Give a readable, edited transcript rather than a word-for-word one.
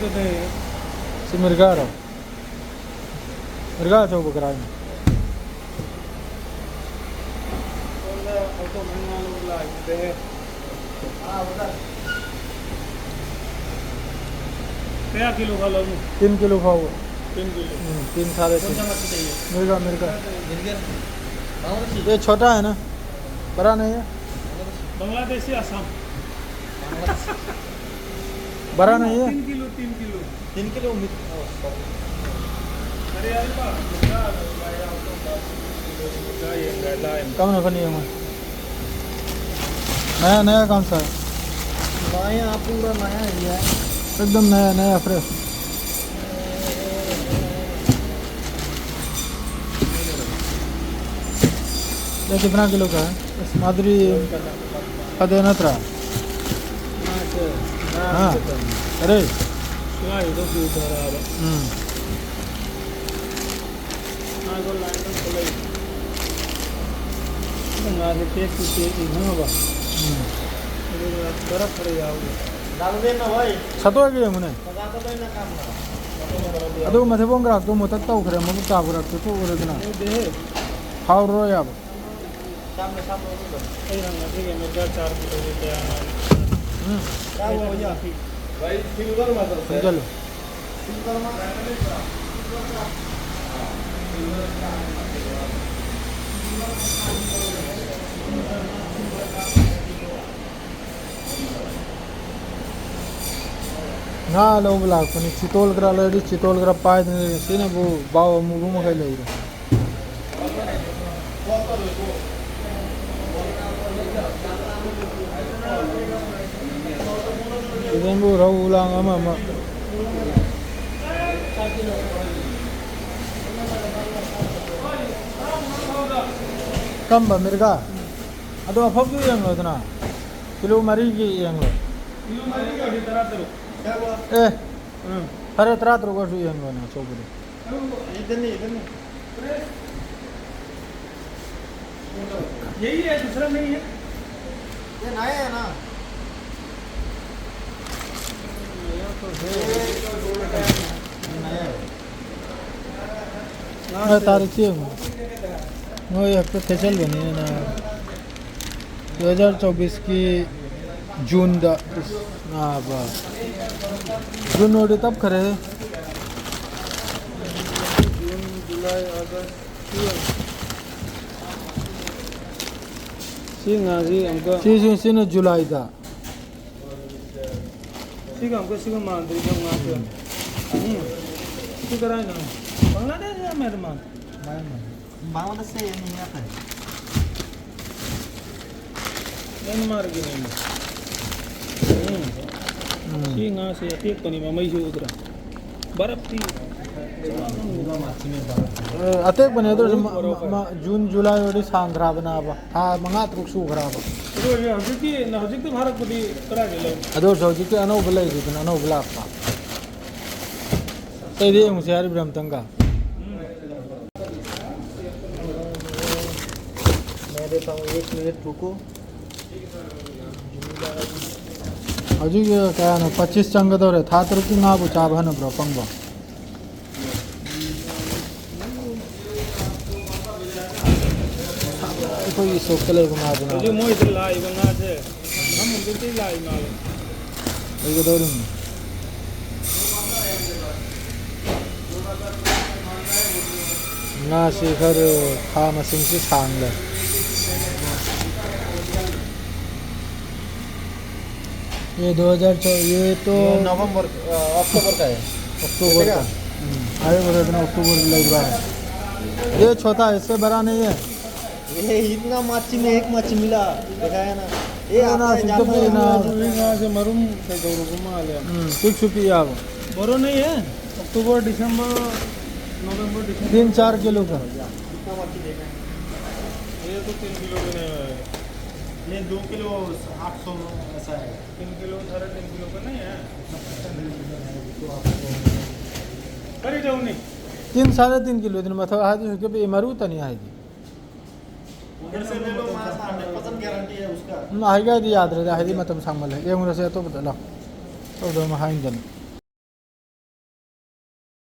तो दे si mergaro mergaro to bukrai auto मंगना लोग लाते हैं हां बता क्या किलो खा लो 3 किलो खाओ 3 किलो 3 साढ़े कौन सा मछली चाहिए मिर्गा मिर्गा मिर्गा ये छोटा है ना बड़ा नहीं है बांग्लादेशी असम बड़ा नहीं है 3 किलो 3 किलो 3 किलो अरे यार बा कम ना बनी है नया नया कौन सा है नया पूरा नया है एकदम नया नया फ्रेश ये कितना किलो का है इस माधुरी अदेनत्रा हाँ अरे सुनाई तो क्यों कर रहा है ना को लाइन में खोले ना से टेक टू टेक ना बा बर्फ पड़ जाओगे डाल देना भाई सतोगे मुने पका तो ना काम ना ಅದು ಮತ್ತೆ ಬೊಂಗ್ರ ಹಾಕ್ತು ಮುತ್ತತ್ತ ಉಖ್ರೆ ಮುಗ್ತ ಹಾಕ್ಬಿಡಾಕ್ತು ತೂ ಊರಿಗಿನ दे ಅವ್ರು ಯಾಬ सामने सामने ये रंग ठीक है मेरा 4 किलो लेके आना क्या हो गया भाई सिल्वर मत चलो सिल्वर मत ना लो ब्लाक पण चितोल करा लेडी चितोल करा पाय सीने वो बाव मुगु में खाई ले इधर वो रहू उलांग अमा कम बा मिर्गा अदो अफब यंग लोतना किलो मरी की यंग लो किलो मारी का तरह तरह क्या हुआ ए अरे तरात रोको शु यंग लोना चोपड़ी इधर नहीं यही है दूसरा नहीं है ये नया है ना ना तारीख से वो ये हफ्ते थे चल बनी है ना 2024 की जून दा हाँ बस जून नोटी तब करे जून जुलाई अगस्त सिंगा जी हमको सी जुलाई दा सिंगा हमको सिंगा मांद्री का मांद्री सिंगा राय ना बांग्लादेश या म्यांमार बांग्लादेश से ये नहीं आता है म्यांमार की नहीं सिंगा से एक पनी में मई से उतरा बर्फ थी अतेक बने तो जून जुलाई वडी सांग्रा बना बा हाँ मंगा तरुक सु खरा बा हजिक तो भारत को करा के लो अदो सौजी के अनो बले जी अनो बला पा तेरी मुसियारी ब्रह्म तंगा मैं देता हूँ 1 मिनट रुको अजी क्या ना 25 चंग दो रे था तर की ना बुचा बहन ब्रो पंगबा कोई सोकले बना देना जो मोई तो लाई बना से हम उनके ते लाई माल ये दो दिन ना शिखर खा मसिंग से सांग ले ये 2004 ये तो नवंबर अक्टूबर का है अक्टूबर का आए बोले इतना अक्टूबर लग रहा है ये छोटा है इससे बड़ा नहीं है ये इतना मच्छी में एक मच्छी मिला देखा है ना ये ना, आता है सुन तो जानवर फिर ना। यहाँ से मरूम से गौरव को माल है ठीक छुपी आप बरो नहीं है अक्टूबर दिसंबर नवंबर दिसंबर 3-4 किलो का कितना मच्छी देखा है ये तो 3 किलो भी नहीं है ये 2 किलो 800 ऐसा है 3 किलो 3.5 किलो का नहीं है करी जाऊँ नहीं 3-3.5 किलो दिन मतलब आज उसके पे मरू तो नहीं आएगी उधर से ले लो 100% गारंटी है उसका आएगा याद रहे है मतलब सांगल है ये मुझे से तो बता लो तो दो महाइन जन